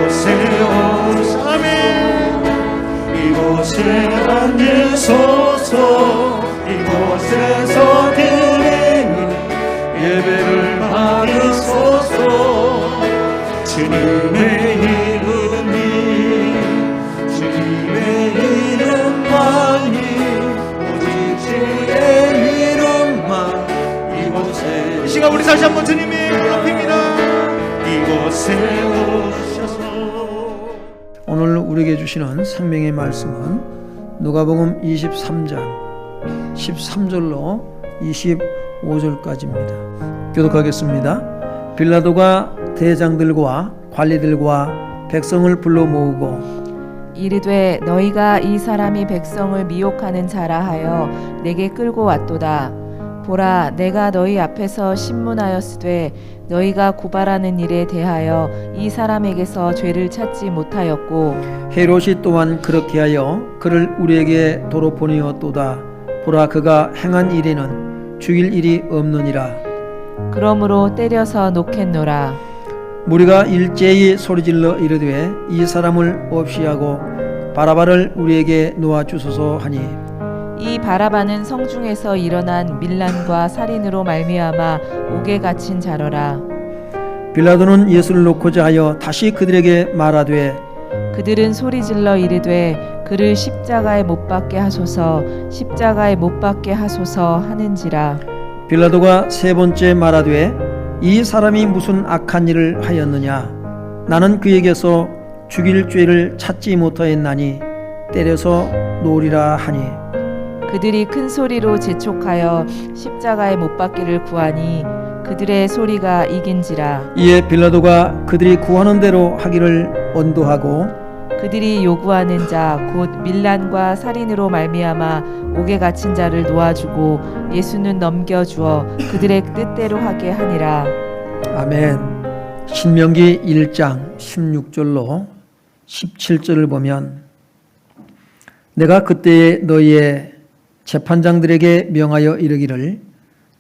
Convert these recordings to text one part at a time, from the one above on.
이곳에 오소서. 이곳에 앉으소서. 이곳에서 드리는 예배를 받으소서. 주님의 이름이 주님의 이름만이 오직 주의 이름만 이곳에. 이 시간 우리 다시 한번 주님의 높입니다. 이곳에 오셔서. 오늘 우리에게 주시는 생명의 말씀은 누가복음 23장 13절로 25절까지입니다. 교독하겠습니다. 빌라도가 대장들과 관리들과 백성을 불러 모으고 이르되 너희가 이 사람이 백성을 미혹하는 자라 하여 내게 끌고 왔도다. 보라, 내가 너희 앞에서 신문하였으되 너희가 고발하는 일에 대하여 이 사람에게서 죄를 찾지 못하였고 헤롯이 또한 그렇게 하여 그를 우리에게 도로 보내었도다. 보라, 그가 행한 일에는 죽일 일이 없느니라. 그러므로 때려서 놓겠노라. 무리가 일제히 소리질러 이르되 이 사람을 없이 하고 바라바를 우리에게 놓아 주소서 하니 이 바라바는 성중에서 일어난 밀란과 살인으로 말미암아 옥에 갇힌 자러라. 빌라도는 예수를 놓고자 하여 다시 그들에게 말하되 그들은 소리질러 이르되 그를 십자가에 못 박게 하소서, 십자가에 못 박게 하소서 하는지라. 빌라도가 세 번째 말하되 이 사람이 무슨 악한 일을 하였느냐? 나는 그에게서 죽일 죄를 찾지 못하였나니 때려서 놓으리라 하니 그들이 큰 소리로 재촉하여 십자가에 못 박기를 구하니 그들의 소리가 이긴지라. 이에 빌라도가 그들이 구하는 대로 하기를 언도하고 그들이 요구하는 자 곧 밀란과 살인으로 말미암아 옥에 갇힌 자를 놓아주고 예수는 넘겨주어 그들의 뜻대로 하게 하니라. 아멘. 신명기 1장 16절로 17절을 보면 내가 그때에 너희의 재판장들에게 명하여 이르기를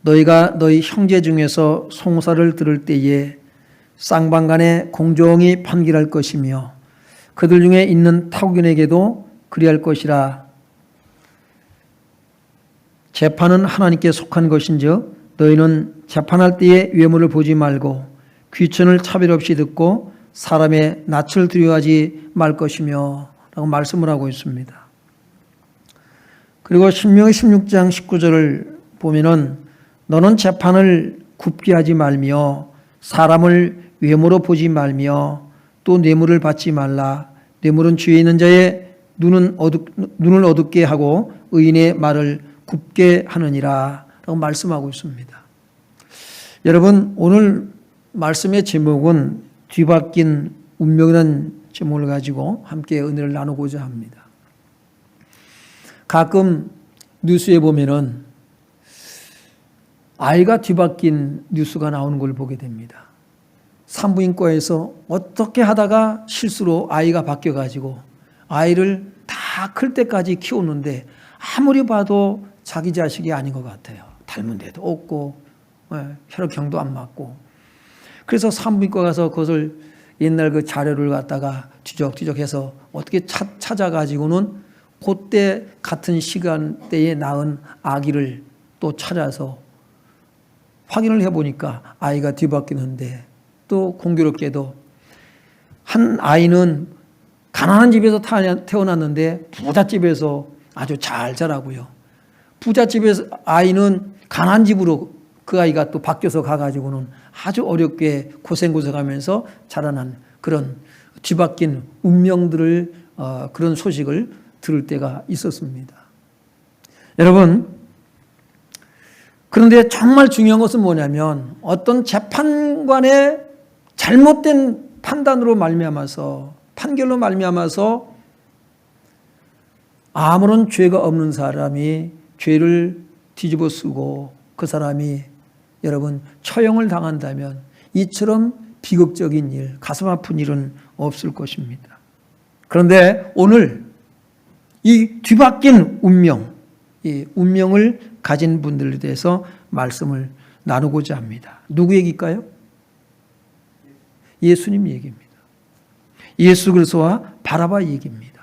너희가 너희 형제 중에서 송사를 들을 때에 쌍방간에 공정히 판결할 것이며 그들 중에 있는 타국인에게도 그리할 것이라. 재판은 하나님께 속한 것인즉 너희는 재판할 때에 외모를 보지 말고 귀천을 차별 없이 듣고 사람의 낯을 두려워하지 말 것이며 라고 말씀을 하고 있습니다. 그리고 신명기 16장 19절을 보면은 너는 재판을 굽게 하지 말며 사람을 외모로 보지 말며 또 뇌물을 받지 말라. 뇌물은 죄 있는 자의 눈을 어둡게 하고 의인의 말을 굽게 하느니라 라고 말씀하고 있습니다. 여러분, 오늘 말씀의 제목은 뒤바뀐 운명이라는 제목을 가지고 함께 은혜를 나누고자 합니다. 가끔 뉴스에 보면은 아이가 뒤바뀐 뉴스가 나오는 걸 보게 됩니다. 산부인과에서 어떻게 하다가 실수로 아이가 바뀌어가지고 아이를 다 클 때까지 키웠는데 아무리 봐도 자기 자식이 아닌 것 같아요. 닮은 데도 없고 혈액형도 안 맞고. 그래서 산부인과 가서 그것을 옛날 그 자료를 갖다가 뒤적뒤적해서 어떻게 찾아가지고는 그때 같은 시간대에 낳은 아기를 또 찾아서 확인을 해보니까 아이가 뒤바뀌는데 또 공교롭게도 한 아이는 가난한 집에서 태어났는데 부잣집에서 아주 잘 자라고요. 부잣집에서 아이는 가난한 집으로 그 아이가 또 바뀌어서 가가지고는 아주 어렵게 고생하면서 자라난 그런 뒤바뀐 운명들을 그런 소식을 들을 때가 있었습니다. 여러분, 그런데 정말 중요한 것은 뭐냐면 어떤 재판관의 잘못된 판단으로 판결로 말미암아서 아무런 죄가 없는 사람이 죄를 뒤집어 쓰고 그 사람이 여러분 처형을 당한다면 이처럼 비극적인 일, 가슴 아픈 일은 없을 것입니다. 그런데 오늘 이 뒤바뀐 운명, 이 운명을 가진 분들에 대해서 말씀을 나누고자 합니다. 누구 얘기일까요? 예수님 얘기입니다. 예수 그리스도와 바라바 얘기입니다.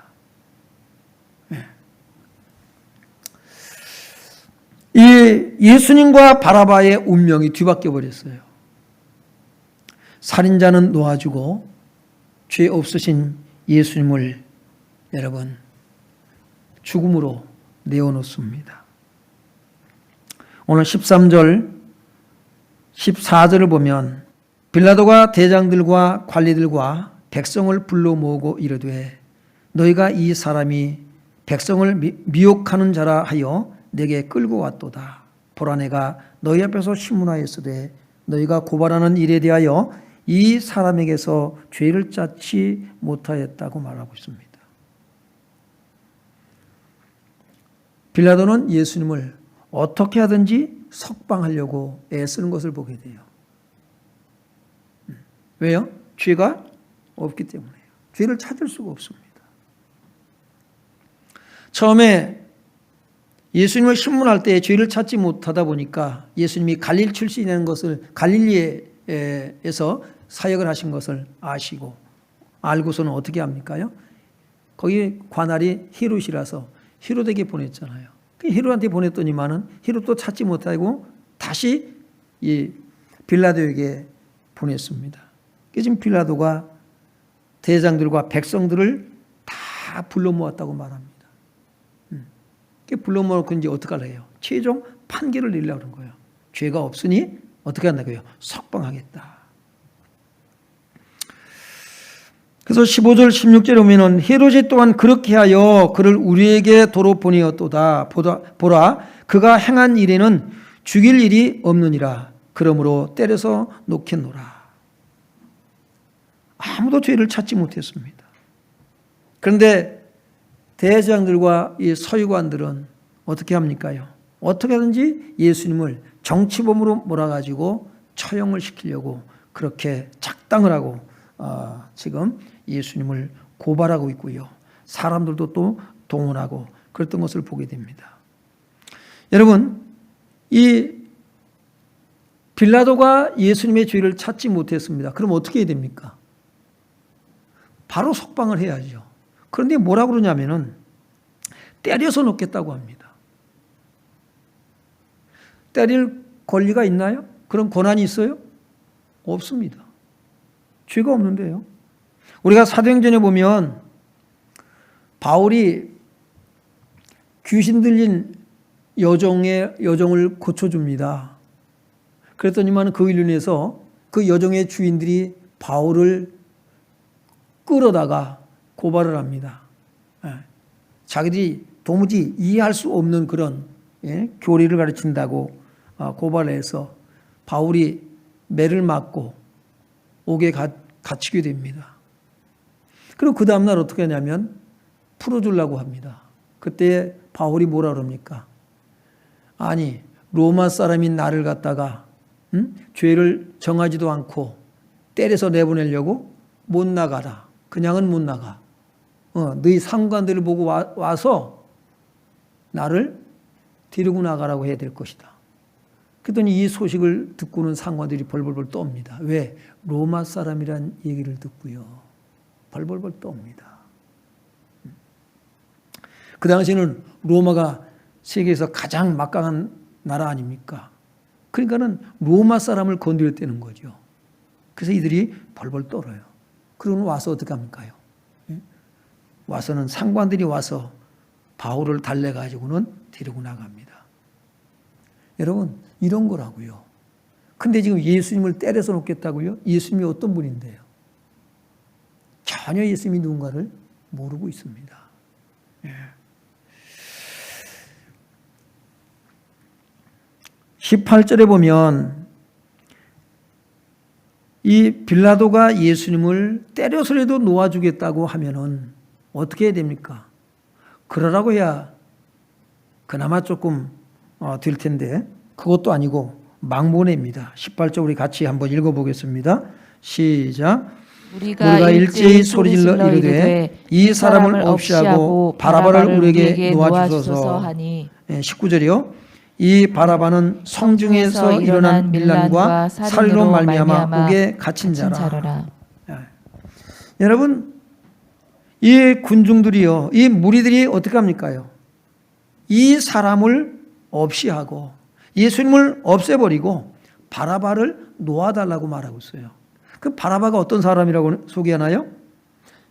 이 예수님과 바라바의 운명이 뒤바뀌어 버렸어요. 살인자는 놓아주고 죄 없으신 예수님을 여러분 죽음으로 내어놓습니다. 오늘 13절 14절을 보면 빌라도가 대장들과 관리들과 백성을 불러 모으고 이르되 너희가 이 사람이 백성을 미혹하는 자라 하여 내게 끌고 왔도다. 보라 내가 너희 앞에서 신문하였으되 너희가 고발하는 일에 대하여 이 사람에게서 죄를 찾지 못하였다고 말하고 있습니다. 빌라도는 예수님을 어떻게 하든지 석방하려고 애쓰는 것을 보게 돼요. 왜요? 죄가 없기 때문에요. 죄를 찾을 수가 없습니다. 처음에 예수님을 신문할 때 죄를 찾지 못하다 보니까 예수님이 갈릴 출신이라는 것을 갈릴리에서 사역을 하신 것을 아시고 알고서는 어떻게 합니까요? 거기 관할이 히롯이라서 히롯에게 보냈잖아요. 히롯한테 보냈더니만은 히롯도 찾지 못하고 다시 이 빌라도에게 보냈습니다. 지금 빌라도가 대장들과 백성들을 다 불러 모았다고 말합니다. 불러 모았고 이제 어떻게 하려고 해요? 최종 판결을 내리려고 하는 거예요. 죄가 없으니 어떻게 한다고요? 석방하겠다. 그래서 15절 16절에 보면은 헤롯이 또한 그렇게 하여 그를 우리에게 도로 보내었도다. 보라 그가 행한 일에는 죽일 일이 없느니라. 그러므로 때려서 놓겠노라. 아무도 죄를 찾지 못했습니다. 그런데 대제장들과 이 서기관들은 어떻게 합니까요? 어떻게 하든지 예수님을 정치범으로 몰아가지고 처형을 시키려고 그렇게 작당을 하고 지금 예수님을 고발하고 있고요. 사람들도 또 동원하고 그랬던 것을 보게 됩니다. 여러분, 이 빌라도가 예수님의 죄를 찾지 못했습니다. 그럼 어떻게 해야 됩니까? 바로 석방을 해야죠. 그런데 뭐라고 그러냐면은 때려서 놓겠다고 합니다. 때릴 권리가 있나요? 그런 권한이 있어요? 없습니다. 죄가 없는데요. 우리가 사도행전에 보면 바울이 귀신 들린 여종을 고쳐줍니다. 그랬더니만 그 일로 인해서 그 여종의 주인들이 바울을 끌어다가 고발을 합니다. 자기들이 도무지 이해할 수 없는 그런 교리를 가르친다고 고발을 해서 바울이 매를 맞고 옥에 갇히게 됩니다. 그리고 그 다음날 어떻게 하냐면 풀어주려고 합니다. 그때 바울이 뭐라 그럽니까? 아니 로마 사람인 나를 갖다가 죄를 정하지도 않고 때려서 내보내려고 못 나가라. 그냥은 못 나가. 너희 상관들을 보고 와서 나를 데리고 나가라고 해야 될 것이다. 그랬더니 이 소식을 듣고는 상관들이 벌벌벌 떱니다. 왜? 로마 사람이란 얘기를 듣고요. 벌벌벌 떱니다. 그 당시에는 로마가 세계에서 가장 막강한 나라 아닙니까? 그러니까는 로마 사람을 건드렸다는 거죠. 그래서 이들이 벌벌 떨어요. 그러고 와서 어떻게 합니까요? 와서는 상관들이 와서 바울을 달래가지고는 데리고 나갑니다. 여러분, 이런 거라고요. 근데 지금 예수님을 때려서 놓겠다고요? 예수님이 어떤 분인데요? 전혀 예수님이 누군가를 모르고 있습니다. 18절에 보면 이 빌라도가 예수님을 때려서라도 놓아주겠다고 하면은 어떻게 해야 됩니까? 그러라고 해야 그나마 조금 될 텐데 그것도 아니고 망보냅니다. 18절 우리 같이 한번 읽어보겠습니다. 시작. 우리가 일제히 소리질러 이르되 이 사람을 없이하고 바라바를 우리에게 놓아주소서 하니 19절이요. 이 바라바는 성중에서 일어난 밀란과 살로 말미암아 옥에 갇힌 자라. 여러분, 이 군중들이요, 이 무리들이 어떻게 합니까요? 이 사람을 없이 하고 예수님을 없애버리고 바라바를 놓아달라고 말하고 있어요. 그 바라바가 어떤 사람이라고 소개하나요?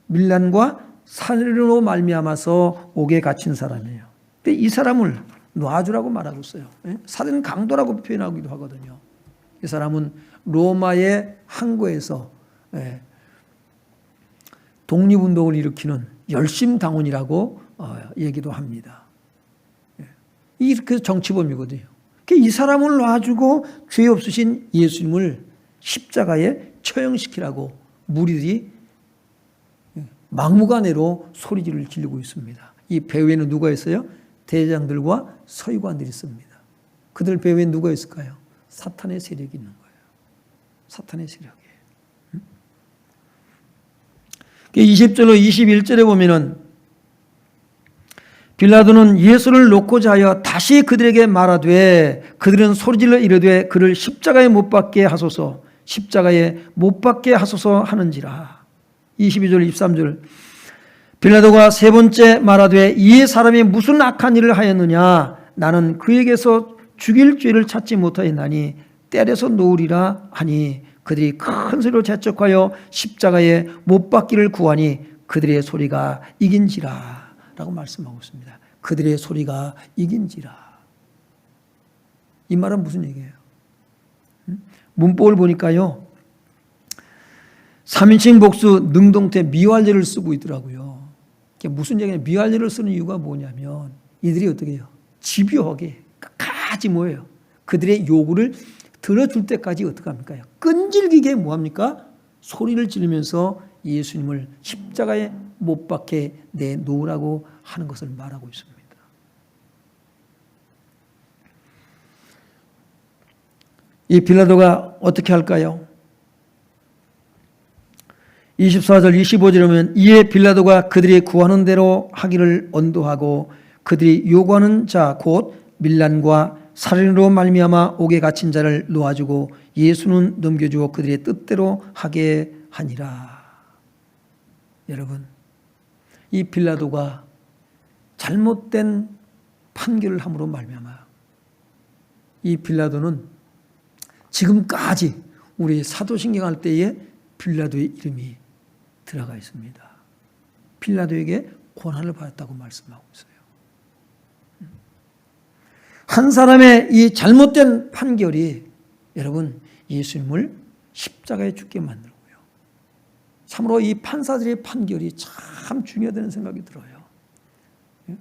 밀란과 살인으로 말미암아서 옥에 갇힌 사람이에요. 근데 이 사람을 놔주라고 말하고 있어요. 살인 강도라고 표현하기도 하거든요. 이 사람은 로마의 항구에서 독립운동을 일으키는 열심당원이라고 얘기도 합니다. 이렇게 정치범이거든요. 이 사람을 놔주고 죄 없으신 예수님을 십자가에 처형시키라고 무리들이 막무가내로 소리를 지르고 있습니다. 이 배후에는 누가 있어요? 대장들과 서기관들이 있습니다. 그들 배후에 누가 있을까요? 사탄의 세력이 있는 거예요. 사탄의 세력이. 20절로 21절에 보면은 빌라도는 예수를 놓고자 하여 다시 그들에게 말하되 그들은 소리질러 이르되 그를 십자가에 못 박게 하소서, 십자가에 못 박게 하소서 하는지라. 22절 23절 빌라도가 세 번째 말하되 이 사람이 무슨 악한 일을 하였느냐, 나는 그에게서 죽일 죄를 찾지 못하였나니 때려서 놓으리라 하니 그들이 큰 소리로 재촉하여 십자가에 못 박기를 구하니 그들의 소리가 이긴지라 라고 말씀하고 있습니다. 그들의 소리가 이긴지라. 이 말은 무슨 얘기예요? 문법을 보니까요, 3인칭 복수 능동태 미완료를 쓰고 있더라고요. 이게 무슨 얘기냐? 미완료를 쓰는 이유가 뭐냐면 이들이 어떻게 해요? 집요하게 끝까지 뭐예요? 그들의 요구를 들어줄 때까지 어떻게 합니까? 끈질기게 뭐합니까? 소리를 지르면서 예수님을 십자가에 못 박게 내놓으라고 하는 것을 말하고 있습니다. 이 빌라도가 어떻게 할까요? 24절 25절에 보면 이에 빌라도가 그들이 구하는 대로 하기를 언도하고 그들이 요구하는 자 곧 밀란과 살인으로 말미암아 옥에 갇힌 자를 놓아주고 예수는 넘겨주고 그들의 뜻대로 하게 하니라. 여러분, 이 빌라도가 잘못된 판결을 함으로 말미암아 이 빌라도는 지금까지 우리 사도신경 할 때에 빌라도의 이름이 들어가 있습니다. 빌라도에게 고난을 받았다고 말씀하고 있어요. 한 사람의 이 잘못된 판결이 여러분 예수님을 십자가에 죽게 만들고요. 참으로 이 판사들의 판결이 참 중요하다는 생각이 들어요.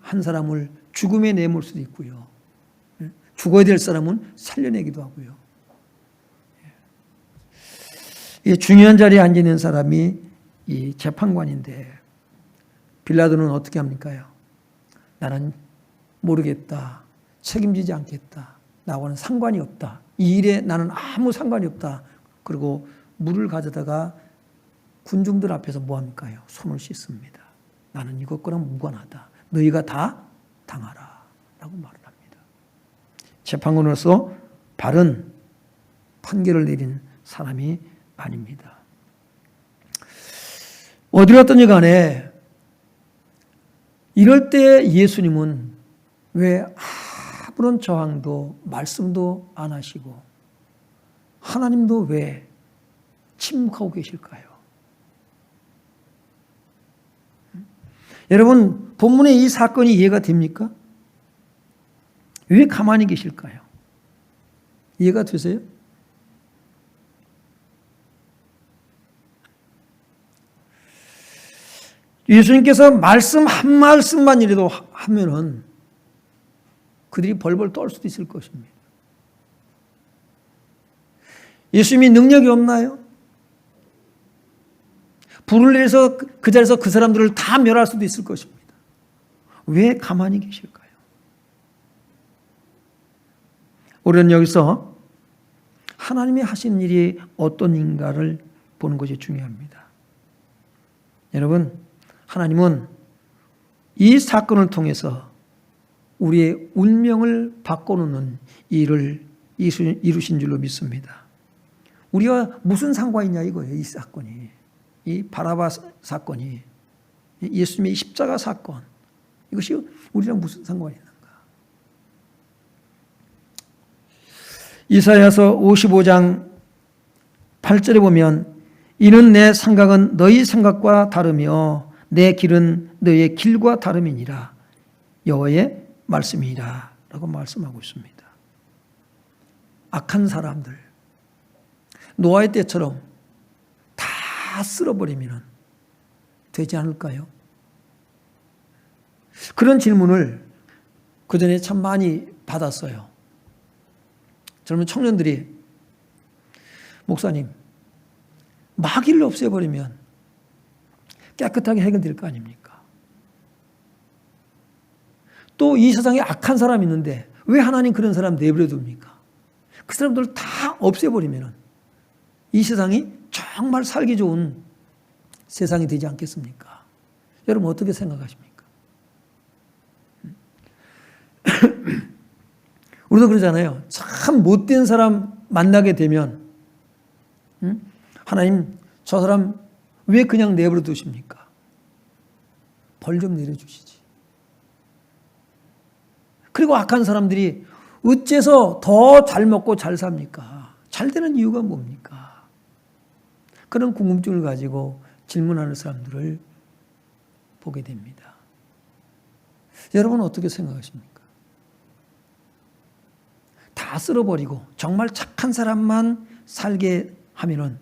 한 사람을 죽음에 내몰 수도 있고요. 죽어야 될 사람은 살려내기도 하고요. 이 중요한 자리에 앉아 있는 사람이 이 재판관인데 빌라도는 어떻게 합니까요? 나는 모르겠다. 책임지지 않겠다. 나와는 상관이 없다. 이 일에 나는 아무 상관이 없다. 그리고 물을 가져다가 군중들 앞에서 뭐합니까요? 손을 씻습니다. 나는 이것과는 무관하다. 너희가 다 당하라. 라고 말을 합니다. 재판관으로서 바른 판결을 내린 사람이 아닙니다. 어디로 갔든지 간에 이럴 때 예수님은 왜 아무런 저항도 말씀도 안 하시고 하나님도 왜 침묵하고 계실까요? 여러분, 본문의 이 사건이 이해가 됩니까? 왜 가만히 계실까요? 이해가 되세요? 예수님께서 말씀 한 말씀만이라도 하면은 그들이 벌벌 떨 수도 있을 것입니다. 예수님이 능력이 없나요? 불을 내려서 그 자리에서 그 사람들을 다 멸할 수도 있을 것입니다. 왜 가만히 계실까요? 우리는 여기서 하나님이 하신 일이 어떤 인가를 보는 것이 중요합니다. 여러분, 하나님은 이 사건을 통해서 우리의 운명을 바꿔놓는 일을 이루신 줄로 믿습니다. 우리가 무슨 상관이냐 이거예요. 이 사건이, 이 바라바 사건이 예수님의 십자가 사건, 이것이 우리랑 무슨 상관이 있는가? 이사야서 55장 8절에 보면 이는 내 생각은 너희 생각과 다르며 내 길은 너희의 길과 다름이니라. 여호와의 말씀이라 라고 말씀하고 있습니다. 악한 사람들, 노아의 때처럼 다 쓸어버리면 되지 않을까요? 그런 질문을 그전에 참 많이 받았어요. 젊은 청년들이, 목사님, 마귀를 없애버리면 깨끗하게 해결될 거 아닙니까? 또 이 세상에 악한 사람이 있는데 왜 하나님 그런 사람 내버려 둡니까? 그 사람들을 다 없애버리면 이 세상이 정말 살기 좋은 세상이 되지 않겠습니까? 여러분 어떻게 생각하십니까? 우리도 그러잖아요. 참 못된 사람 만나게 되면 하나님 저 사람 왜 그냥 내버려 두십니까? 벌 좀 내려주시지. 그리고 악한 사람들이 어째서 더 잘 먹고 잘 삽니까? 잘 되는 이유가 뭡니까? 그런 궁금증을 가지고 질문하는 사람들을 보게 됩니다. 여러분은 어떻게 생각하십니까? 다 쓸어버리고 정말 착한 사람만 살게 하면은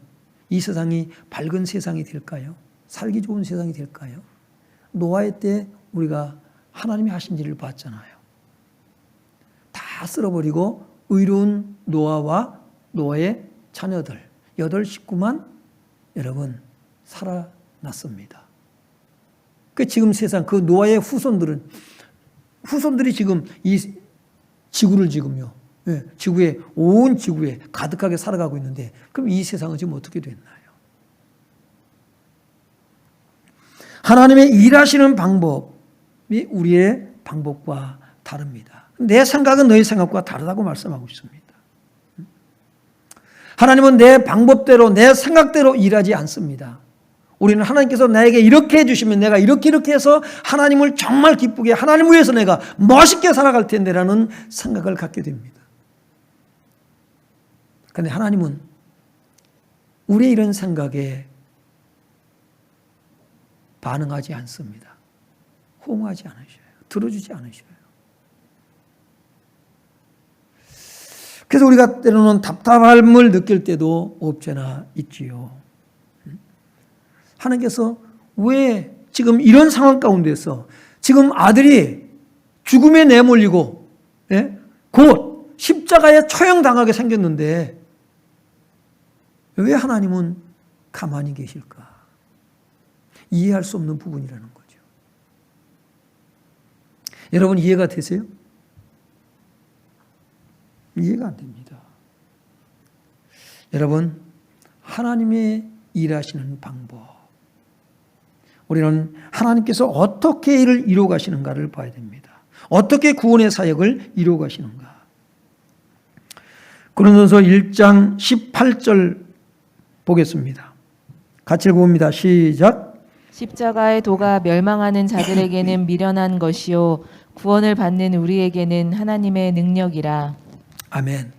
이 세상이 밝은 세상이 될까요? 살기 좋은 세상이 될까요? 노아의 때 우리가 하나님이 하신 일을 봤잖아요. 다 쓸어버리고 의로운 노아와 노아의 자녀들 8 식구만 여러분 살아났습니다. 그 지금 세상 그 노아의 후손들이 지금 이 지구를 지금요. 지구에 온 지구에 가득하게 살아가고 있는데 그럼 이 세상은 지금 어떻게 됐나요? 하나님의 일하시는 방법이 우리의 방법과 다릅니다. 내 생각은 너희 생각과 다르다고 말씀하고 있습니다. 하나님은 내 방법대로 내 생각대로 일하지 않습니다. 우리는 하나님께서 나에게 이렇게 해주시면 내가 이렇게 해서 하나님을 정말 기쁘게 하나님을 위해서 내가 멋있게 살아갈 텐데라는 생각을 갖게 됩니다. 그런데 하나님은 우리의 이런 생각에 반응하지 않습니다. 호응하지 않으셔요. 들어주지 않으셔요. 그래서 우리가 때로는 답답함을 느낄 때도 없잖아 있지요. 하나님께서 왜 지금 이런 상황 가운데서 지금 아들이 죽음에 내몰리고 곧 십자가에 처형당하게 생겼는데 왜 하나님은 가만히 계실까? 이해할 수 없는 부분이라는 거죠. 여러분 이해가 되세요? 이해가 안 됩니다. 여러분 하나님의 일하시는 방법, 우리는 하나님께서 어떻게 일을 이루어 가시는가를 봐야 됩니다. 어떻게 구원의 사역을 이루어 가시는가. 고린도서 1장 18절 보겠습니다. 같이 읽어봅니다. 시작. 십자가의 도가 멸망하는 자들에게는 미련한 것이요 구원을 받는 우리에게는 하나님의 능력이라. 아멘.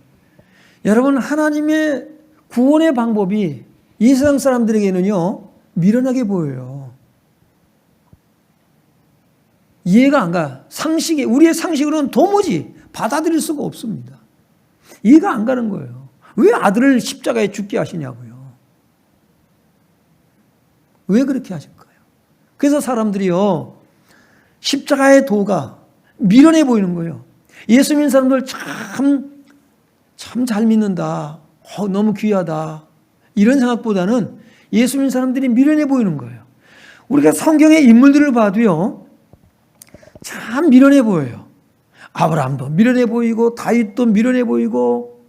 여러분 하나님의 구원의 방법이 이 세상 사람들에게는요 미련하게 보여요. 이해가 안 가. 우리의 상식으로는 도무지 받아들일 수가 없습니다. 이해가 안 가는 거예요. 왜 아들을 십자가에 죽게 하시냐고요. 왜 그렇게 하실까요? 그래서 사람들이요 십자가의 도가 미련해 보이는 거예요. 예수 믿는 사람들 참 잘 믿는다. 너무 귀하다. 이런 생각보다는 예수 믿는 사람들이 미련해 보이는 거예요. 우리가 성경의 인물들을 봐도요 참 미련해 보여요. 아브라함도 미련해 보이고 다윗도 미련해 보이고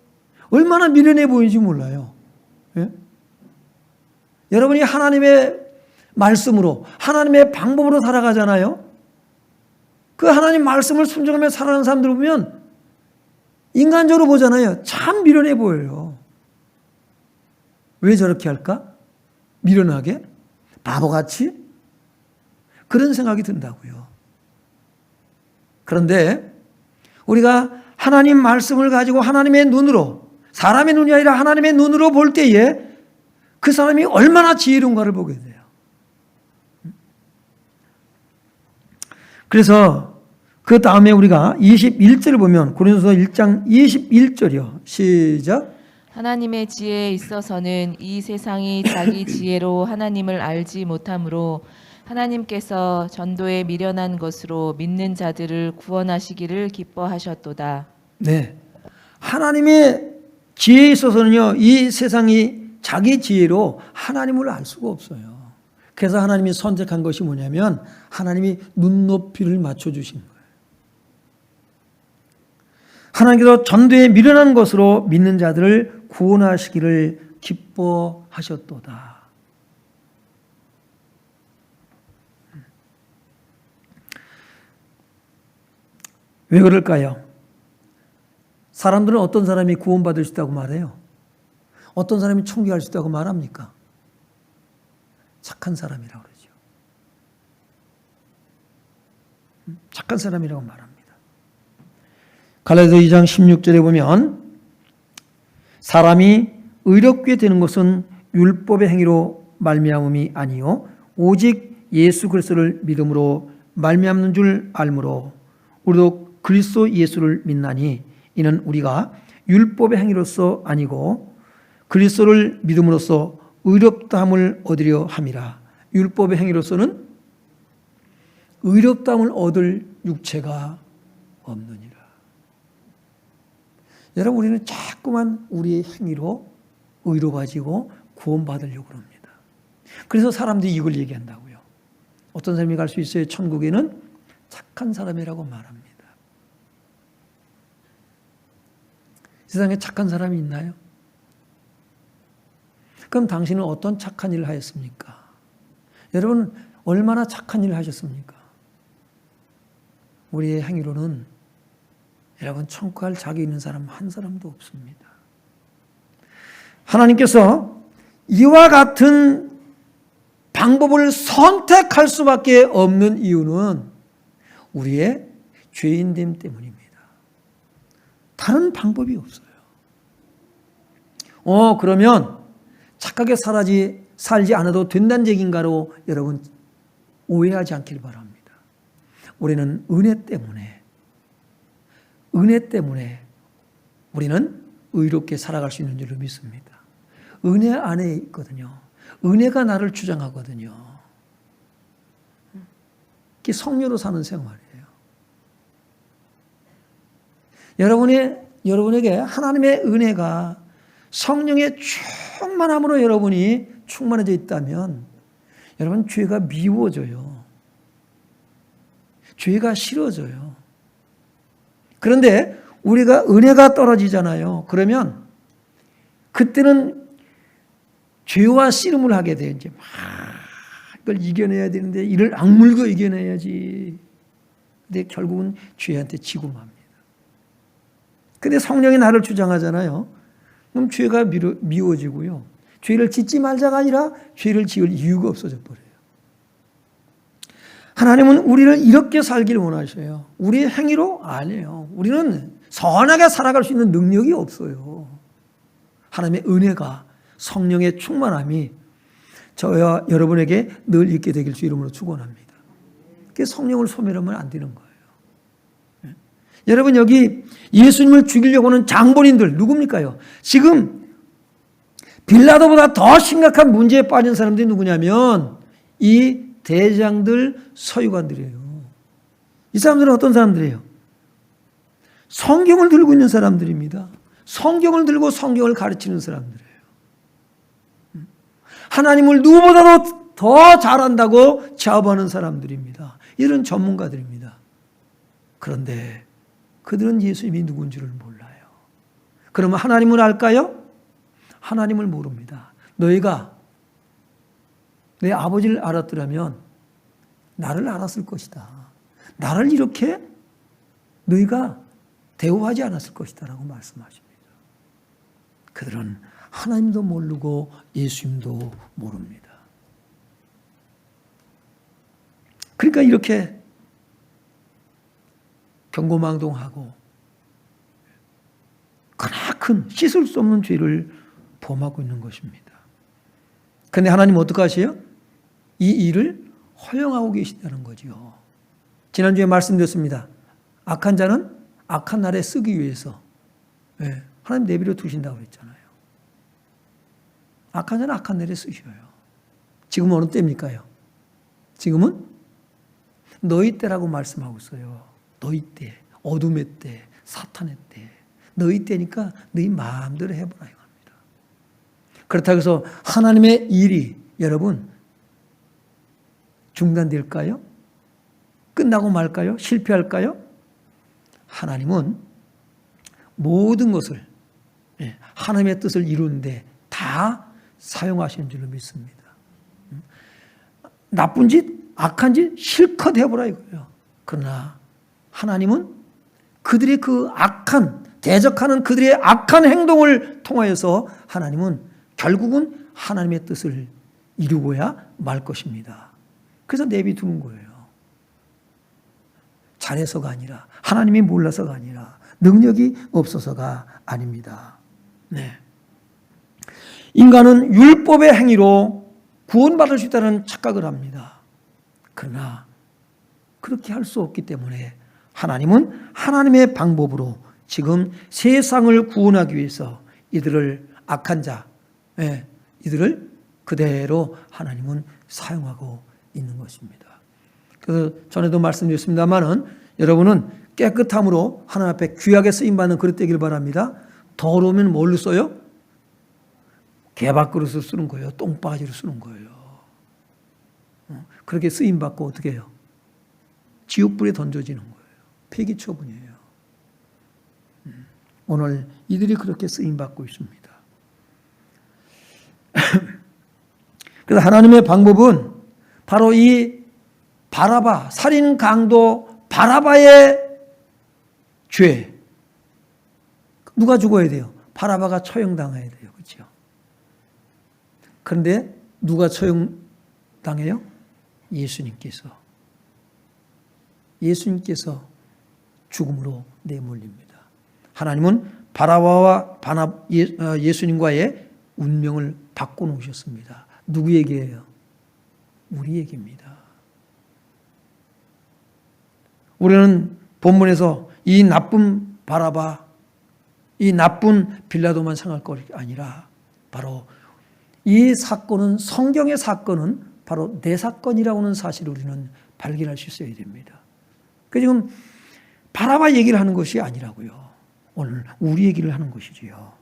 얼마나 미련해 보이는지 몰라요. 예? 여러분이 하나님의 말씀으로 하나님의 방법으로 살아가잖아요. 그 하나님 말씀을 순종하며 살아가는 사람들을 보면 인간적으로 보잖아요. 참 미련해 보여요. 왜 저렇게 할까? 미련하게? 바보같이? 그런 생각이 든다고요. 그런데 우리가 하나님 말씀을 가지고 하나님의 눈으로, 사람의 눈이 아니라 하나님의 눈으로 볼 때에 그 사람이 얼마나 지혜로운가를 보게 돼요. 그래서 그 다음에 우리가 21절을 보면 고린도서 1장 21절이요. 시작. 하나님의 지혜에 있어서는 이 세상이 자기 지혜로 하나님을 알지 못하므로 하나님께서 전도에 미련한 것으로 믿는 자들을 구원하시기를 기뻐하셨도다. 네. 하나님의 지혜에 있어서는요, 이 세상이 자기 지혜로 하나님을 알 수가 없어요. 그래서 하나님이 선택한 것이 뭐냐면 하나님이 눈높이를 맞춰주신 거예요. 하나님께서 전도에 미련한 것으로 믿는 자들을 구원하시기를 기뻐하셨도다. 왜 그럴까요? 사람들은 어떤 사람이 구원받을 수 있다고 말해요? 어떤 사람이 천국에 수 있다고 말합니까? 착한 사람이라고 그러죠. 착한 사람이라고 말합니다. 갈라디아서 2장 16절에 보면 사람이 의롭게 되는 것은 율법의 행위로 말미암음이 아니요 오직 예수 그리스도를 믿음으로 말미암는 줄 알므로 우리도 그리스도 예수를 믿나니 이는 우리가 율법의 행위로서 아니고 그리스도를 믿음으로써 의롭다함을 얻으려 함이라. 율법의 행위로서는 의롭다함을 얻을 육체가 없느니라. 여러분, 우리는 자꾸만 우리의 행위로 의로워지고 구원받으려고 합니다. 그래서 사람들이 이걸 얘기한다고요. 어떤 사람이 갈 수 있어요? 천국에는 착한 사람이라고 말합니다. 세상에 착한 사람이 있나요? 그럼 당신은 어떤 착한 일을 하였습니까? 여러분, 얼마나 착한 일을 하셨습니까? 우리의 행위로는 여러분 천국 갈 자격 있는 사람 한 사람도 없습니다. 하나님께서 이와 같은 방법을 선택할 수밖에 없는 이유는 우리의 죄인됨 때문입니다. 다른 방법이 없어요. 그러면 착하게 살지 않아도 된다는 얘기인가로 여러분 오해하지 않길 바랍니다. 우리는 은혜 때문에 우리는 의롭게 살아갈 수 있는 줄로 믿습니다. 은혜 안에 있거든요. 은혜가 나를 주장하거든요. 그게 성령으로 사는 생활이에요. 여러분에게 하나님의 은혜가 성령의 충만함으로 여러분이 충만해져 있다면 여러분 죄가 미워져요. 죄가 싫어져요. 그런데 우리가 은혜가 떨어지잖아요. 그러면 그때는 죄와 씨름을 하게 돼요. 이제 막 이걸 이겨내야 되는데 이를 악물고 이겨내야지. 근데 결국은 죄한테 지고 맙니다. 근데 성령이 나를 주장하잖아요. 그럼 죄가 미워지고요. 죄를 짓지 말자가 아니라 죄를 지을 이유가 없어져 버려요. 하나님은 우리를 이렇게 살기를 원하셔요. 우리의 행위로 아니에요. 우리는 선하게 살아갈 수 있는 능력이 없어요. 하나님의 은혜가 성령의 충만함이 저와 여러분에게 늘 있게 되길 주 이름으로 축원합니다. 그게 성령을 소멸하면 안 되는 거예요. 여러분 여기 예수님을 죽이려고 하는 장본인들 누굽니까요? 지금 빌라도보다 더 심각한 문제에 빠진 사람들이 누구냐면 이 대장들 서유관들이에요. 이 사람들은 어떤 사람들이에요? 성경을 들고 있는 사람들입니다. 성경을 들고 성경을 가르치는 사람들이에요. 하나님을 누구보다도 더 잘한다고 자부하는 사람들입니다. 이런 전문가들입니다. 그런데 그들은 예수님이 누군지를 몰라요. 그러면 하나님을 알까요? 하나님을 모릅니다. 너희가 내 아버지를 알았더라면 나를 알았을 것이다. 나를 이렇게 너희가 대우하지 않았을 것이다 라고 말씀하십니다. 그들은 하나님도 모르고 예수님도 모릅니다. 그러니까 이렇게 경고망동하고 크나큰 씻을 수 없는 죄를 범하고 있는 것입니다. 그런데 하나님 어떻게 하세요? 이 일을 허용하고 계시다는 거죠. 지난주에 말씀드렸습니다. 악한 자는 악한 날에 쓰기 위해서 하나님 내버려 두신다고 했잖아요. 악한 자는 악한 날에 쓰셔요. 지금은 어느 때입니까요? 지금은 너희 때라고 말씀하고 있어요. 너희 때, 어둠의 때, 사탄의 때. 너희 때니까 너희 마음대로 해보라 이겁니다. 그렇다고 해서 하나님의 일이 여러분 중단될까요? 끝나고 말까요? 실패할까요? 하나님은 모든 것을 하나님의 뜻을 이루는데 다 사용하시는 줄로 믿습니다. 나쁜 짓, 악한 짓 실컷 해보라 이거예요. 그러나 하나님은 그들의 그 악한, 대적하는 그들의 악한 행동을 통하여서 하나님은 결국은 하나님의 뜻을 이루고야 말 것입니다. 그래서 내비두는 거예요. 잘해서가 아니라, 하나님이 몰라서가 아니라, 능력이 없어서가 아닙니다. 네. 인간은 율법의 행위로 구원받을 수 있다는 착각을 합니다. 그러나 그렇게 할 수 없기 때문에 하나님은 하나님의 방법으로 지금 세상을 구원하기 위해서 이들을 악한 자, 이들을 그대로 하나님은 사용하고 있는 것입니다. 그래서 전에도 말씀드렸습니다만은 여러분은 깨끗함으로 하나님 앞에 귀하게 쓰임받는 그릇 되길 바랍니다. 더러우면 뭘로 써요? 개밥그릇을 쓰는 거예요. 똥바지로 쓰는 거예요. 그렇게 쓰임받고 어떻게 해요? 지옥불에 던져지는 거예요. 폐기 처분이에요. 오늘 이들이 그렇게 쓰임받고 있습니다. 그래서 하나님의 방법은 바로 이 바라바, 살인 강도 바라바의 죄. 누가 죽어야 돼요? 바라바가 처형당해야 돼요. 그렇죠? 그런데 누가 처형당해요? 예수님께서. 예수님께서 죽음으로 내몰립니다. 하나님은 바라바와 예수님과의 운명을 바꿔놓으셨습니다. 누구에게예요? 우리에게입니다. 우리는 본문에서 이 나쁜 바라바, 이 나쁜 빌라도만 생각할 것이 아니라 바로 이 사건은, 성경의 사건은 바로 내 사건이라고 하는 사실을 우리는 발견할 수 있어야 됩니다. 그 지금 바라바 얘기를 하는 것이 아니라고요. 오늘 우리 얘기를 하는 것이지요.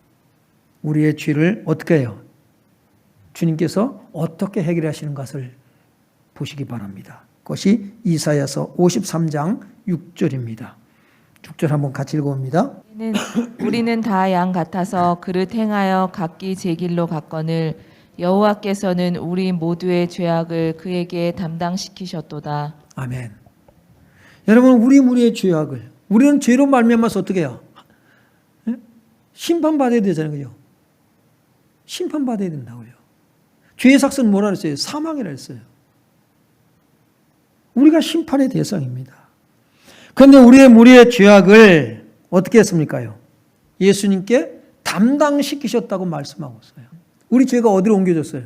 우리의 죄를 어떻게 해요? 주님께서 어떻게 해결하시는 것을 보시기 바랍니다. 그것이 이사야서 53장 6절입니다. 6절 한번 같이 읽어봅니다. 우리는 다 양 같아서 그릇 행하여 각기 제 길로 갔거늘 여호와께서는 우리 모두의 죄악을 그에게 담당시키셨도다. 아멘. 여러분, 우리의 죄악을, 우리는 죄로 말미암아서 어떻게 해요? 심판받아야 되잖아요. 그죠? 심판받아야 된다고요. 죄의 삭은 뭐라 그랬어요? 사망이라 했어요. 우리가 심판의 대상입니다. 그런데 우리의 죄악을 어떻게 했습니까요? 예수님께 담당시키셨다고 말씀하고 있어요. 우리 죄가 어디로 옮겨졌어요?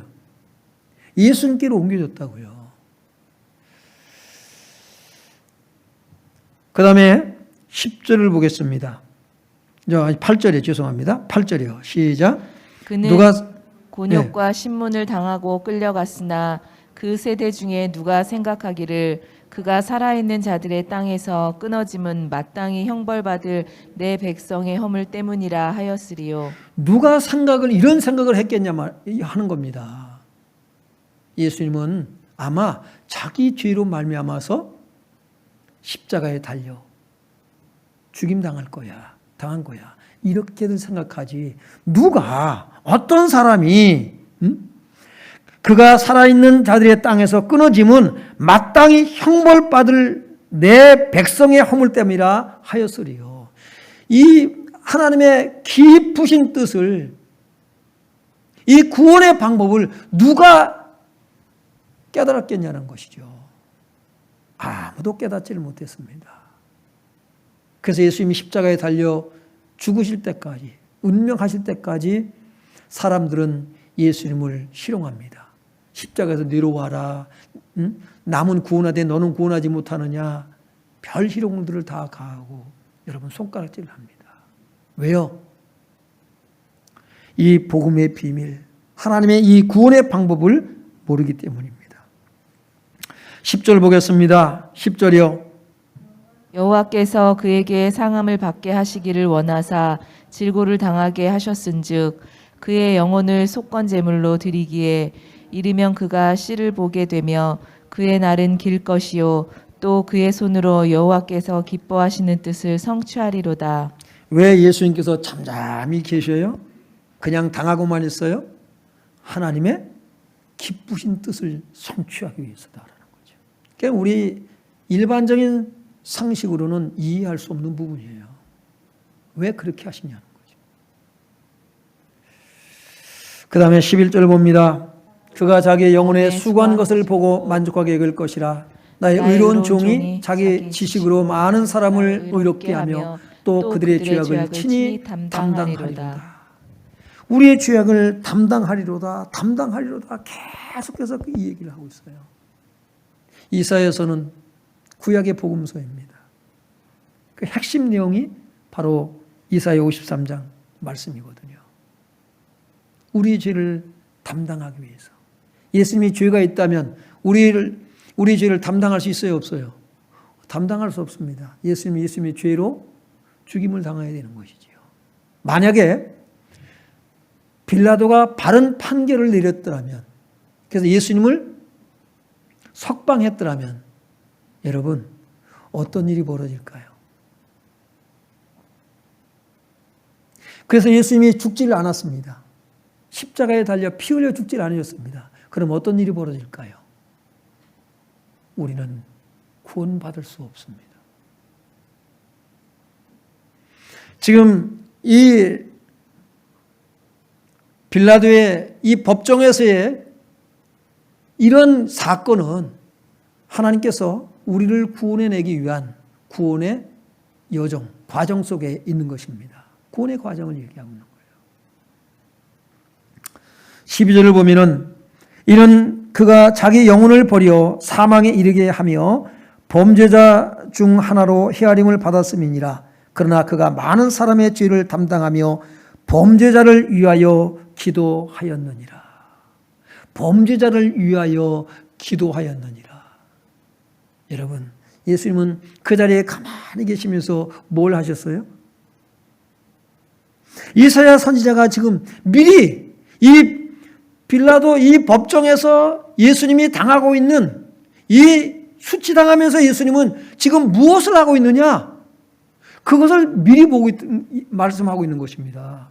예수님께로 옮겨졌다고요. 그 다음에 10절을 보겠습니다. 8절이에요. 죄송합니다. 8절이요. 시작. 그는 곤욕과 신문을 당하고 끌려갔으나 그 세대 중에 누가 생각하기를 그가 살아있는 자들의 땅에서 끊어짐은 마땅히 형벌받을 내 백성의 허물 때문이라 하였으리요. 누가 이런 생각을 했겠냐 하는 겁니다. 예수님은 아마 자기 죄로 말미암아서 십자가에 달려 죽임 당한 거야. 이렇게들 생각하지. 어떤 사람이 그가 살아있는 자들의 땅에서 끊어짐은 마땅히 형벌받을 내 백성의 허물 때문이라 하였으리요. 이 하나님의 깊으신 뜻을, 이 구원의 방법을 누가 깨달았겠냐는 것이죠. 아무도 깨닫지를 못했습니다. 그래서 예수님이 십자가에 달려 죽으실 때까지, 운명하실 때까지 사람들은 예수님을 희롱합니다. 십자가에서 내려와라. 남은 구원하되 너는 구원하지 못하느냐. 별 희롱들을 다 가하고 여러분 손가락질을 합니다. 왜요? 이 복음의 비밀, 하나님의 이 구원의 방법을 모르기 때문입니다. 10절 보겠습니다. 10절이요. 여호와께서 그에게 상함을 받게 하시기를 원하사 질고를 당하게 하셨은즉 그의 영혼을 속건 제물로 드리기에 이르면 그가 씨를 보게 되며 그의 날은 길 것이요 또 그의 손으로 여호와께서 기뻐하시는 뜻을 성취하리로다. 왜 예수님께서 잠잠히 계셔요? 그냥 당하고만 있어요? 하나님의 기쁘신 뜻을 성취하기 위해서다라는 거죠. 그러니까 우리 일반적인 상식으로는 이해할 수 없는 부분이에요. 왜 그렇게 하시냐는 거죠. 그 다음에 11절 봅니다. 그가 자기의 영혼에 수고한 것을 보고 만족하게 여길 것이라. 나의 의로운 종이 자기 지식으로 많은 사람을 의롭게 하며 또 그들의 죄악을 친히 담당하리로다. 우리의 죄악을 담당하리로다. 계속해서 이 얘기를 하고 있어요. 이사야서는 구약의 복음서입니다. 그 핵심 내용이 바로 이사야 53장 말씀이거든요. 우리의 죄를 담당하기 위해서. 예수님이 죄가 있다면 우리의 죄를 담당할 수 있어요, 없어요? 담당할 수 없습니다. 예수님이 죄로 죽임을 당해야 되는 것이지요. 만약에 빌라도가 바른 판결을 내렸더라면, 그래서 예수님을 석방했더라면 여러분 어떤 일이 벌어질까요? 그래서 예수님이 죽지를 않았습니다. 십자가에 달려 피 흘려 죽지를 않으셨습니다. 그럼 어떤 일이 벌어질까요? 우리는 구원받을 수 없습니다. 지금 이 빌라도의 이 법정에서의 이런 사건은 하나님께서 우리를 구원해내기 위한 구원의 여정, 과정 속에 있는 것입니다. 구원의 과정을 얘기하고 있는 거예요. 12절을 보면은 이는 그가 자기 영혼을 버려 사망에 이르게 하며 범죄자 중 하나로 헤아림을 받았음이니라. 그러나 그가 많은 사람의 죄를 담당하며 범죄자를 위하여 기도하였느니라. 범죄자를 위하여 기도하였느니라. 여러분, 예수님은 그 자리에 가만히 계시면서 뭘 하셨어요? 이사야 선지자가 지금 미리 이 빌라도 이 법정에서 예수님이 당하고 있는 이 수치당하면서 예수님은 지금 무엇을 하고 있느냐? 그것을 미리 말씀하고 있는 것입니다.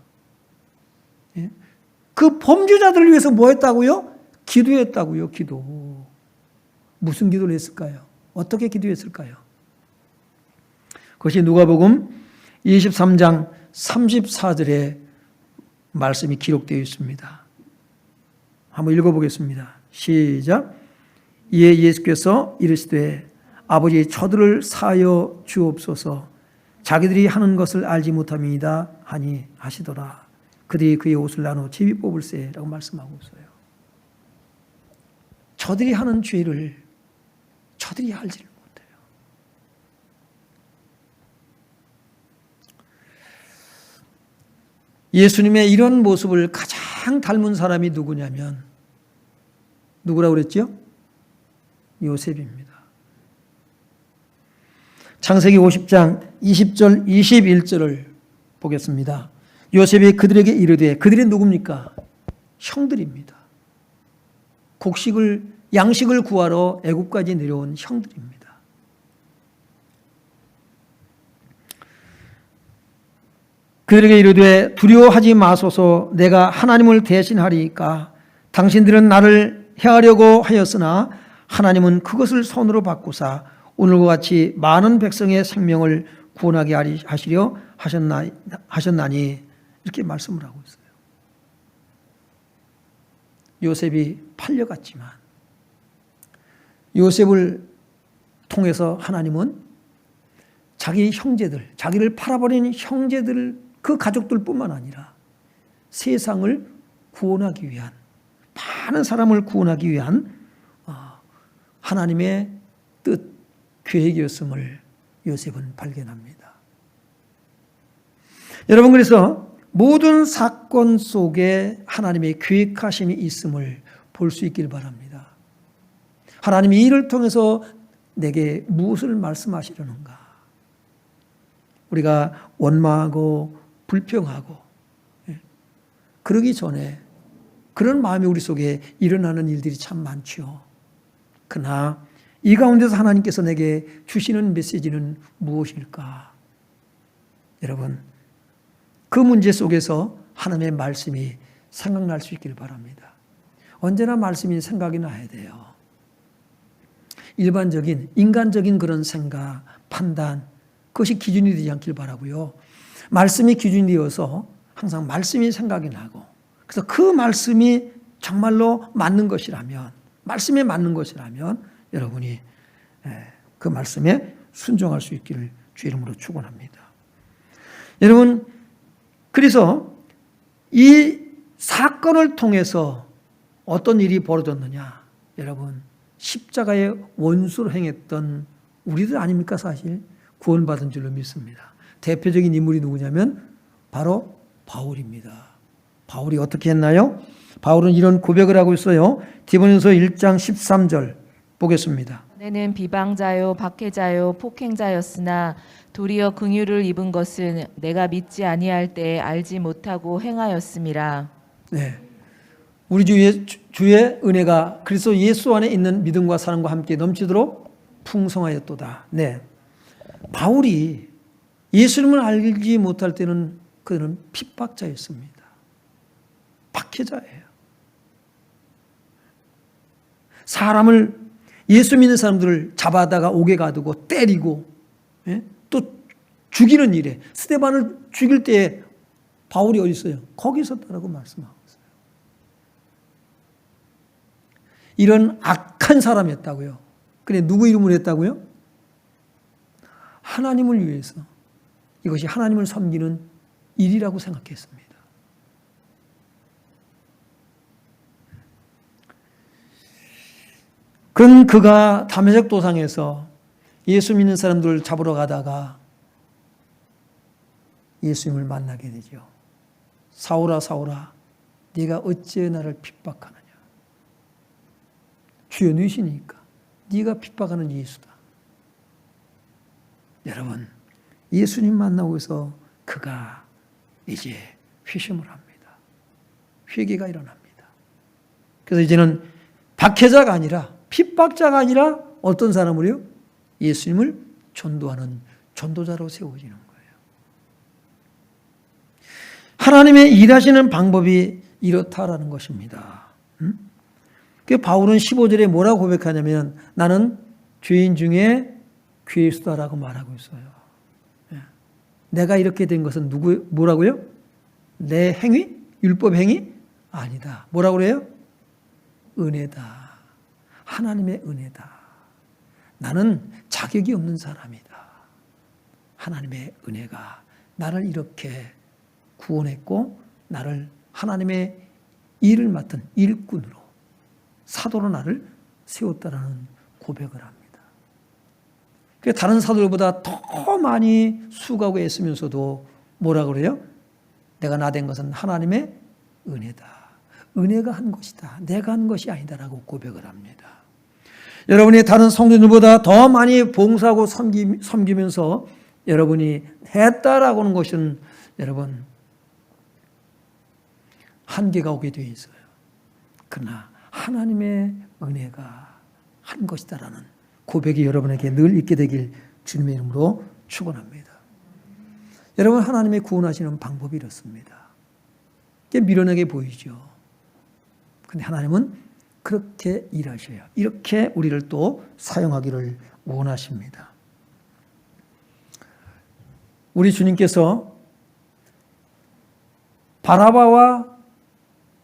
그 범죄자들을 위해서 뭐 했다고요? 기도했다고요, 기도. 무슨 기도를 했을까요? 어떻게 기도했을까요? 그것이 누가복음 23장 34절에 말씀이 기록되어 있습니다. 한번 읽어보겠습니다. 시작. 이에 예수께서 이르시되 아버지 저들을 사하여 주옵소서. 자기들이 하는 것을 알지 못함이니이다 하니 하시더라. 그들이 그의 옷을 나누어 제비 뽑을세라고 말씀하고 있어요. 저들이 하는 죄를 저들이 알지를 못해요. 예수님의 이런 모습을 가장 닮은 사람이 누구냐면 누구라고 그랬죠? 요셉입니다. 창세기 50장 20절 21절을 보겠습니다. 요셉이 그들에게 이르되, 그들이 누굽니까? 형들입니다. 양식을 구하러 애굽까지 내려온 형들입니다. 그들에게 이르되 두려워하지 마소서. 내가 하나님을 대신하리이까. 당신들은 나를 해하려고 하였으나 하나님은 그것을 손으로 바꾸사 오늘과 같이 많은 백성의 생명을 구원하게 하시려 하셨나니 이렇게 말씀을 하고 있어요. 요셉이 팔려갔지만 요셉을 통해서 하나님은 자기 형제들, 자기를 팔아버린 형제들, 그 가족들뿐만 아니라 세상을 구원하기 위한, 많은 사람을 구원하기 위한 하나님의 뜻, 계획이었음을 요셉은 발견합니다. 여러분, 그래서 모든 사건 속에 하나님의 계획하심이 있음을 볼 수 있길 바랍니다. 하나님이 이를 통해서 내게 무엇을 말씀하시려는가? 우리가 원망하고 불평하고 그러기 전에 그런 마음이 우리 속에 일어나는 일들이 참 많죠. 그러나 이 가운데서 하나님께서 내게 주시는 메시지는 무엇일까? 여러분, 그 문제 속에서 하나님의 말씀이 생각날 수 있길 바랍니다. 언제나 말씀이 생각이 나야 돼요. 일반적인 인간적인 그런 생각, 판단, 그것이 기준이 되지 않길 바라고요. 말씀이 기준이 되어서 항상 말씀이 생각이 나고, 그래서 그 말씀이 정말로 맞는 것이라면, 말씀에 맞는 것이라면 여러분이 그 말씀에 순종할 수 있기를 주 이름으로 축원합니다. 여러분, 그래서 이 사건을 통해서 어떤 일이 벌어졌느냐? 여러분, 십자가의 원수로 행했던 우리들 아닙니까? 사실 구원받은 줄로 믿습니다. 대표적인 인물이 누구냐면 바로 바울입니다. 바울이 어떻게 했나요? 바울은 이런 고백을 하고 있어요. 디모데전서 1장 13절 보겠습니다. 내는 비방자요 박해자요 폭행자였으나 도리어 긍휼을 입은 것은 내가 믿지 아니할 때에 알지 못하고 행하였음이라. 네, 우리 주의 은혜가 그리스도 예수 안에 있는 믿음과 사랑과 함께 넘치도록 풍성하였도다. 네, 바울이 예수님을 알지 못할 때는 그는 핍박자였습니다. 박해자예요. 사람을, 예수 믿는 사람들을 잡아다가 옥에 가두고 때리고 또 죽이는 일에, 스데반을 죽일 때에 바울이 어디 있어요? 거기 있었다라고 말씀하고 있어요. 이런 악한 사람이었다고요. 근데 누구 이름으로 했다고요? 하나님을 위해서, 이것이 하나님을 섬기는 일이라고 생각했습니다. 그런 그가 다메섹 도상에서 예수 믿는 사람들을 잡으러 가다가 예수님을 만나게 되죠. 사울아 사울아 네가 어찌 나를 핍박하느냐. 주여 누구시니까? 네가 핍박하는 예수다. 여러분, 예수님 만나고 해서 그가 이제 회심을 합니다. 회개가 일어납니다. 그래서 이제는 박해자가 아니라, 핍박자가 아니라 어떤 사람으로요? 예수님을 전도하는 전도자로 세워지는 거예요. 하나님의 일하시는 방법이 이렇다라는 것입니다. 그 바울은 15절에 뭐라고 고백하냐면 나는 죄인 중에 괴수다라고 말하고 있어요. 내가 이렇게 된 것은 뭐라고요? 내 행위? 율법 행위? 아니다. 뭐라고 그래요? 은혜다. 하나님의 은혜다. 나는 자격이 없는 사람이다. 하나님의 은혜가 나를 이렇게 구원했고 나를 하나님의 일을 맡은 일꾼으로, 사도로 나를 세웠다라는 고백을 합니다. 다른 사도들보다 더 많이 수고하고 애쓰면서도 뭐라고 그래요? 내가 나 된 것은 하나님의 은혜다. 은혜가 한 것이다. 내가 한 것이 아니다라고 고백을 합니다. 여러분이 다른 성도들보다 더 많이 봉사하고 섬기면서 여러분이 했다라고 하는 것은 여러분 한계가 오게 되어 있어요. 그러나 하나님의 은혜가 한 것이다라는 고백이 여러분에게 늘 있게 되길 주님의 이름으로 축원합니다. 여러분, 하나님의 구원하시는 방법이 이렇습니다. 이게 미련하게 보이죠. 근데 하나님은 그렇게 일하셔요. 이렇게 우리를 또 사용하기를 원하십니다. 우리 주님께서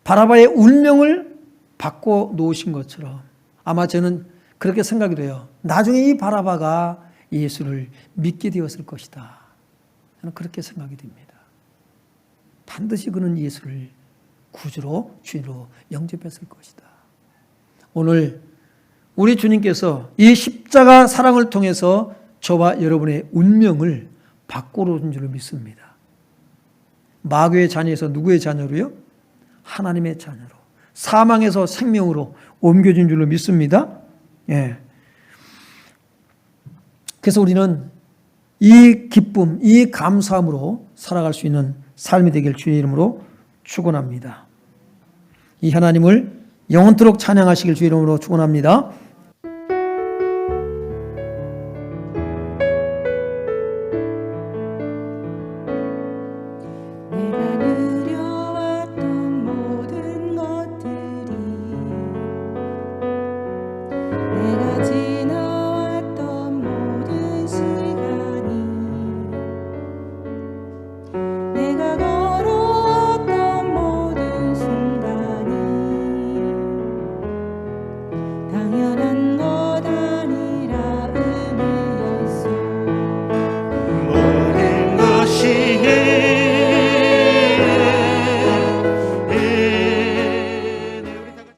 바나바의 운명을 바꿔 놓으신 것처럼, 아마 저는 그렇게 생각이 돼요. 나중에 이 바라바가 예수를 믿게 되었을 것이다. 저는 그렇게 생각이 됩니다. 반드시 그는 예수를 구주로 주인으로 영접했을 것이다. 오늘 우리 주님께서 이 십자가 사랑을 통해서 저와 여러분의 운명을 바꾸어 준 줄로 믿습니다. 마귀의 자녀에서 누구의 자녀로요? 하나님의 자녀로, 사망에서 생명으로 옮겨진 줄로 믿습니다. 예. 그래서 우리는 이 기쁨, 이 감사함으로 살아갈 수 있는 삶이 되길 주의 이름으로 축원합니다. 이 하나님을 영원토록 찬양하시길 주의 이름으로 축원합니다.